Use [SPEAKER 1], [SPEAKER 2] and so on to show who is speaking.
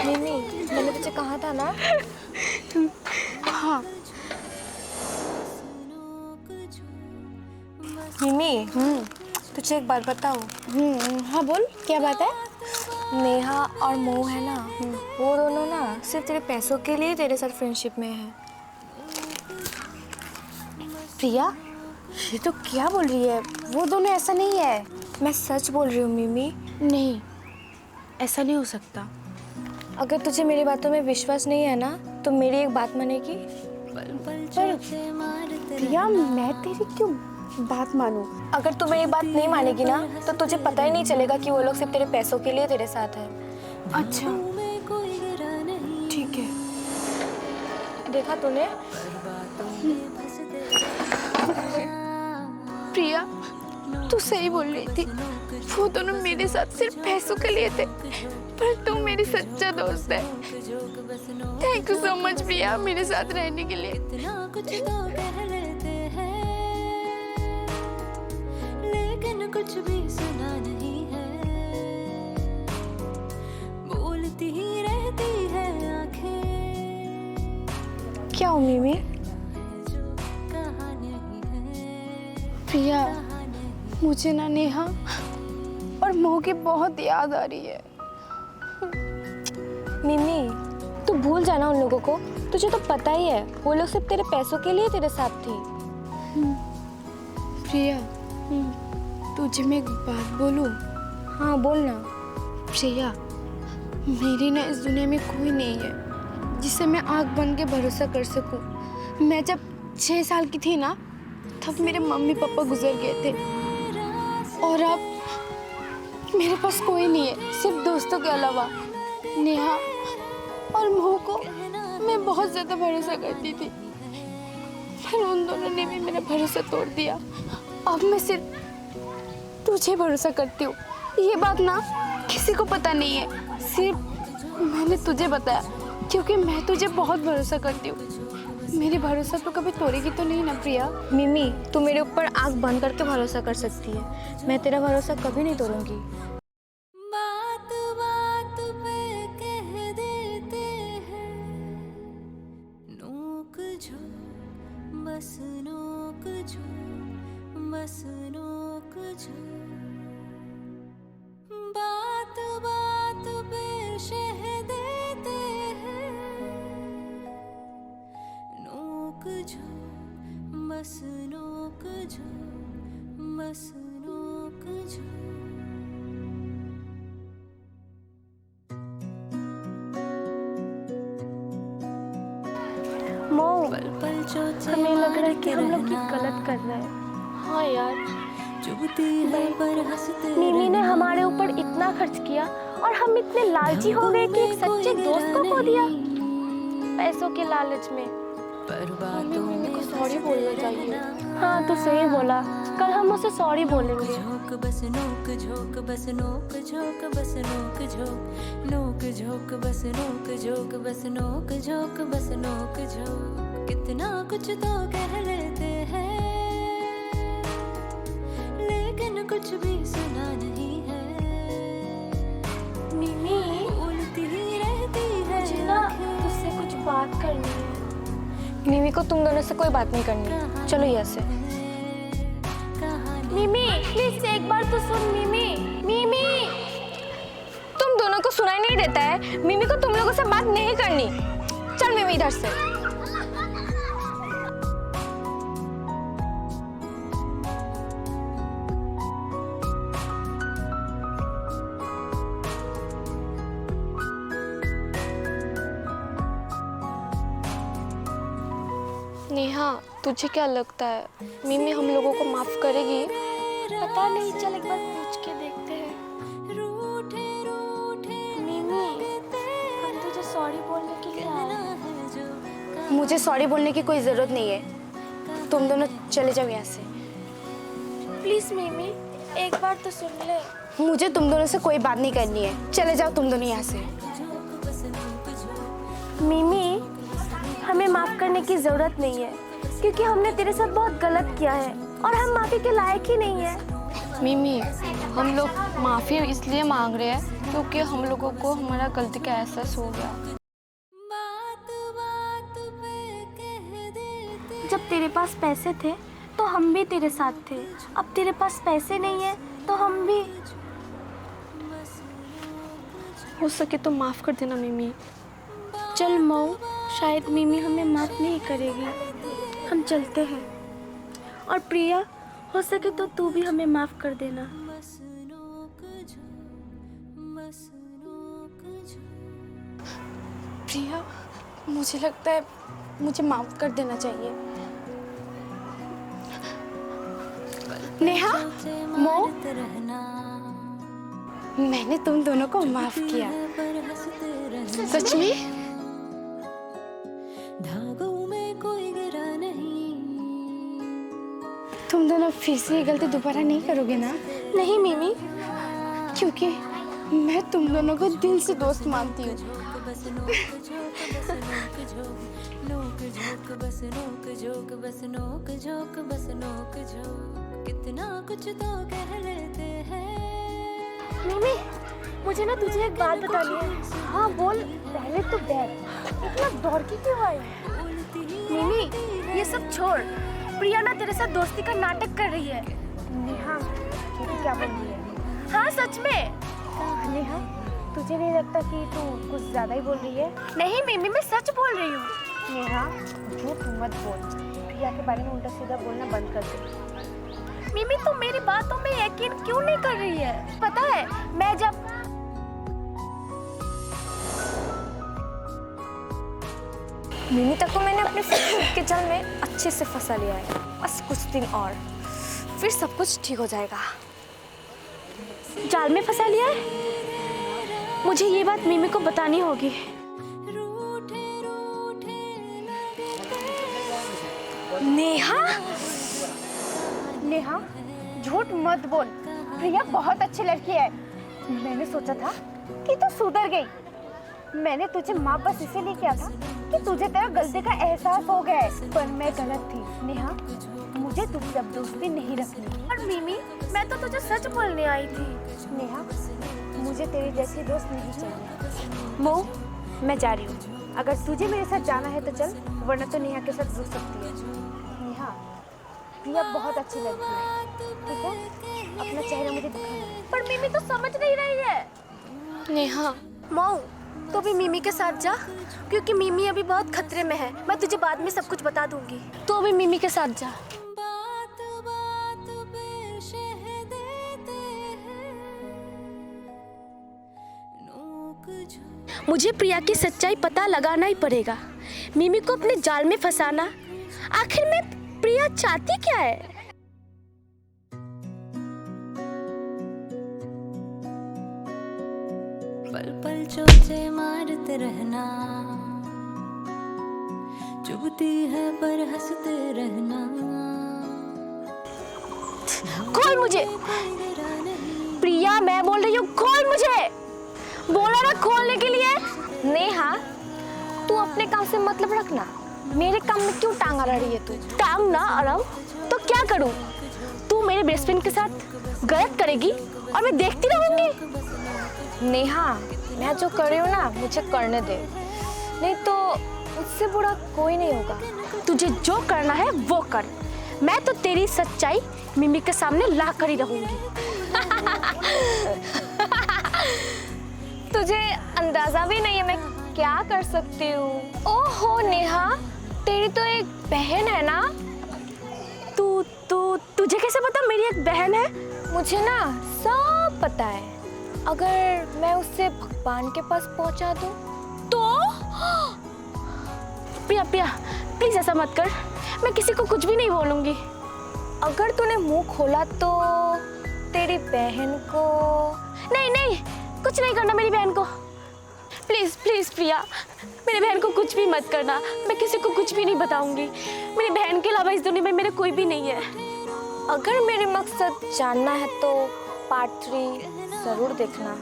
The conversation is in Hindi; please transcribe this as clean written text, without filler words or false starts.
[SPEAKER 1] मिमी, मैंने तुझे कहा था ना।
[SPEAKER 2] हाँ
[SPEAKER 1] मिमी, तुझे एक बात बताऊँ?
[SPEAKER 2] हाँ बोल, क्या बात है?
[SPEAKER 1] नेहा और मोह है ना, वो दोनों ना सिर्फ तेरे पैसों के लिए तेरे साथ फ्रेंडशिप में है।
[SPEAKER 2] प्रिया, ये तो क्या बोल रही है? वो दोनों ऐसा नहीं है।
[SPEAKER 1] मैं सच बोल रही हूँ मिमी।
[SPEAKER 2] नहीं, ऐसा नहीं हो सकता।
[SPEAKER 1] अगर तुझे मेरी बातों में विश्वास नहीं है ना, तो मेरी एक बात मानेगी?
[SPEAKER 2] पर प्रिया, मैं तेरी क्यों बात मानूं?
[SPEAKER 1] अगर तू मेरी बात नहीं मानेगी ना, तो तुझे पता ही नहीं चलेगा कि वो लोग सिर्फ तेरे पैसों के लिए तेरे साथ है।
[SPEAKER 2] अच्छा ठीक है।
[SPEAKER 1] देखा तूने?
[SPEAKER 2] प्रिया, तू सही बोल रही थी। वो दोनों मेरे साथ सिर्फ पैसों के लिए थे, पर तू मेरी सच्चा दोस्त है। थैंक यू सो मच प्रिया, मेरे साथ रहने के लिए।
[SPEAKER 3] कुछ तो कह लेते हैं, लेकिन कुछ भी सुना नहीं है। बोलती ही रहती है आंखें,
[SPEAKER 1] क्या हो मिमी?
[SPEAKER 3] जो कहा नहीं है।
[SPEAKER 2] प्रिया, मुझे ना नेहा और मोह की बहुत याद आ रही है।
[SPEAKER 1] मिमी, तू भूल जाना उन लोगों को। तुझे तो पता ही है वो लोग सिर्फ तेरे पैसों के लिए तेरे साथ थी।
[SPEAKER 2] प्रिया, तुझे मैं एक बात बोलूं?
[SPEAKER 1] हाँ बोलना।
[SPEAKER 2] प्रिया, मेरी ना इस दुनिया में कोई नहीं है जिसे मैं आँख बंद के भरोसा कर सकूं। मैं जब 6 साल की थी ना, तब मेरे मम्मी पापा गुजर गए थे, और अब मेरे पास कोई नहीं है सिर्फ दोस्तों के अलावा। नेहा और मोह को मैं बहुत ज़्यादा भरोसा करती थी, पर उन दोनों ने भी मेरा भरोसा तोड़ दिया। अब मैं सिर्फ तुझे भरोसा करती हूँ। ये बात ना किसी को पता नहीं है, सिर्फ मैंने तुझे बताया, क्योंकि मैं तुझे बहुत भरोसा करती हूँ। मेरी भरोसा तो कभी तोड़ेगी तो नहीं ना प्रिया?
[SPEAKER 1] मिमी, तू मेरे ऊपर आंख बंद करके भरोसा कर सकती है। मैं तेरा भरोसा कभी नहीं तोड़ूंगी।
[SPEAKER 3] बात बात पे कह देते हैं, नोक झोंक बस नोक झोंक, बस नोक झोंक। बात बात पे शह देते हैं, नोक झोंक बस नोक झोंक, बस नोक झोंक।
[SPEAKER 1] मोह,
[SPEAKER 3] पल जो
[SPEAKER 1] हमें लग रहा है कि हम लोग ये गलत कर रहे हैं। हाँ यार,
[SPEAKER 3] चुभती है पर हंसते
[SPEAKER 1] मिमी ने हमारे ऊपर इतना खर्च किया और हम इतने लालची हो गए कि एक सच्चे दोस्त को खो दिया पैसों के लालच में।
[SPEAKER 3] हमें
[SPEAKER 1] मिमी को सॉरी बोलना चाहिए। हाँ, तू सही बोला। कल हम उसे सॉरी बोलेंगे।
[SPEAKER 3] झोंक बस नोक झोंक, बस नोक झोंक, बस नोक झोंक, नोक झोंक बस नोक झोंक, बस नोक झोंक, बस नोक झोंक। कितना कुछ तो कह लेते हैं, लेकिन कुछ भी सुना नहीं है।
[SPEAKER 1] मिमी,
[SPEAKER 3] बोलती ही रहती है
[SPEAKER 1] मुझे ना तुझसे कुछ बात करनी है। मिमी को तुम दोनों से कोई बात नहीं करनी। चलो यहाँ से। मिमी, प्लीज एक बार तो सुन। मिमी, मिमी, तुम दोनों को सुनाई नहीं देता है? मिमी को तुम लोगों से बात नहीं करनी। चल मिमी इधर से। नेहा, तुझे क्या लगता है मिमी हम लोगों को माफ करेगी? पता नहीं, चल एक बार पूछ के देखते हैं।
[SPEAKER 3] रूठे रूठे
[SPEAKER 1] मिमी, हम तुझे सॉरी बोलने के लिए आए हैं।
[SPEAKER 2] मुझे सॉरी बोलने की कोई ज़रूरत नहीं है। तुम दोनों चले जाओ यहाँ से।
[SPEAKER 1] प्लीज मिमी, एक बार तो सुन ले।
[SPEAKER 2] मुझे तुम दोनों से कोई बात नहीं करनी है। चले जाओ तुम दोनों यहाँ से।
[SPEAKER 1] मिमी, हमें माफ करने की जरूरत नहीं है, क्योंकि हमने तेरे साथ बहुत गलत किया है और हम माफी के लायक ही नहीं है।
[SPEAKER 2] मिमी, हम लोग माफ़ी इसलिए मांग रहे हैं क्योंकि हम लोगों को हमारा गलती का एहसास हो गया।
[SPEAKER 3] बात बात पे कह देते
[SPEAKER 1] जब तेरे पास पैसे थे तो हम भी तेरे साथ थे, अब तेरे पास पैसे नहीं है तो हम भी।
[SPEAKER 2] हो सके तो माफ़ कर देना मिमी। चल मऊ, शायद मिमी हमें माफ़ नहीं करेगी। हम चलते हैं। और प्रिया, हो सके तो तू भी हमें माफ़ कर देना।
[SPEAKER 3] बस नोक झोंक, बस नोक झोंक।
[SPEAKER 2] प्रिया, मुझे लगता है मुझे माफ़ कर देना चाहिए। नेहा, मो,
[SPEAKER 3] रहना
[SPEAKER 2] मैंने तुम दोनों को माफ़ किया।
[SPEAKER 3] पर हंसते रहना।
[SPEAKER 2] सच में?
[SPEAKER 3] धागों में कोई गिरा नहीं।
[SPEAKER 2] तुम दोनों फिर से ये गलती दोबारा नहीं करोगे ना?
[SPEAKER 1] नहीं मिमी,
[SPEAKER 2] क्योंकि मैं तुम दोनों को दिल से दोस्त मानती हूँ।
[SPEAKER 3] बस नोक झोंक, बस नोक झोंक, नोक झोंक, बस नोक झोंक, बस नोक झोंक, बस नोक झोंक। कितना कुछ तो कह लेते हैं।
[SPEAKER 1] मिमी, मुझे ना तुझे एक बात बतानी है। हाँ बोल, पहले तो बैठ। इतना दौड़ के क्यों आई? मिमी, ये सब छोड़। प्रिया ना तेरे साथ दोस्ती का नाटक कर रही है। नेहा, ये क्या बोल रही है? हाँ सच में। नेहा, तुझे नहीं लगता कि तू कुछ ज्यादा ही बोल रही है? नहीं मिमी, मैं सच बोल रही हूँ। नेहा, झूठ मत बोल। प्रिया के बारे में उल्टा सीधा बोलना बंद कर दे। मिमी, तू मेरी बातों में यकीन क्यों नहीं कर रही है? पता है, मैं जब मिमी तक को मैंने अपने फ्रेंडशिप के जाल में अच्छे से फंसा लिया है। बस कुछ दिन और, फिर सब कुछ ठीक हो जाएगा। जाल में फंसा लिया है? मुझे ये बात मिमी को बतानी होगी।
[SPEAKER 3] रूठे रूठे
[SPEAKER 1] नेहा, नेहा, झूठ मत बोल। प्रिया बहुत अच्छी लड़की है। मैंने सोचा था कि तू सुधर गई। मैंने तुझे माफ बस इसीलिए किया था कि तुझे तेरा गलती का एहसास हो गया है, पर मैं गलत थी। नेहा, मुझे तुझसे अब दोस्ती नहीं रखनी। और मिमी, मैं तो तुझे सच बोलने आई थी। नेहा, मुझे तेरी जैसी दोस्त नहीं चाहिए। मो, मैं जा रही हूँ। अगर तुझे मेरे साथ जाना है तो चल, वरना तो नेहा के साथ रुक सकती है। नेहा, प्रिया बहुत अच्छी लड़की है, ठीक है? अपना चेहरा मुझे दिखाना। पर मिमी तो समझ नहीं रही है।
[SPEAKER 2] नेहा,
[SPEAKER 1] मऊ, तो भी मिमी के साथ जा, क्योंकि मिमी अभी बहुत खतरे में है। मैं तुझे बाद में सब कुछ बता दूंगी।
[SPEAKER 2] तो भी मिमी के साथ जा।
[SPEAKER 3] बात बात पे शह देते हैं। नोक झोंक,
[SPEAKER 2] मुझे प्रिया की सच्चाई पता लगाना ही पड़ेगा। मिमी को अपने जाल में फंसाना। आखिर में प्रिया चाहती क्या है?
[SPEAKER 3] पल पल चोचे मारते रहना। चुभती है पर हंसते रहना।
[SPEAKER 2] खोल मुझे। प्रिया, मैं बोल रही हूँ, खोल मुझे। बोला ना खोलने के लिए।
[SPEAKER 1] नेहा, तू अपने काम से मतलब रखना। मेरे काम में क्यों टांग अड़ा रही है तू?
[SPEAKER 2] टांग ना अड़ाऊं तो क्या करूं? तू मेरे बेस्ट फ्रेंड के साथ गलत करेगी और मैं देखती रहूंगी।
[SPEAKER 1] नेहा, मैं जो कर रही हूँ ना, मुझे करने दे, नहीं तो उससे बुरा कोई नहीं होगा।
[SPEAKER 2] तुझे जो करना है वो कर। मैं तो तेरी सच्चाई मिमी के सामने ला कर ही रहूंगी।
[SPEAKER 1] तुझे अंदाजा भी नहीं है मैं क्या कर सकती हूँ। ओहो नेहा, तेरी तो एक बहन है ना?
[SPEAKER 2] तुझे कैसे पता मेरी एक बहन है?
[SPEAKER 1] मुझे ना सब पता है। अगर मैं उससे भगवान के पास पहुंचा दूं तो?
[SPEAKER 2] प्रिया प्रिया, प्लीज ऐसा मत कर। मैं किसी को कुछ भी नहीं बोलूंगी।
[SPEAKER 1] अगर तूने मुंह खोला तो तेरी बहन को?
[SPEAKER 2] नहीं नहीं, कुछ नहीं करना मेरी बहन को। प्लीज प्लीज प्रिया, मेरी बहन को कुछ भी मत करना। मैं किसी को कुछ भी नहीं बताऊंगी। मेरी बहन के अलावा इस दुनिया में मेरे कोई भी नहीं है।
[SPEAKER 1] अगर मेरे मकसद जानना है तो पार्ट 3 जरूर देखना।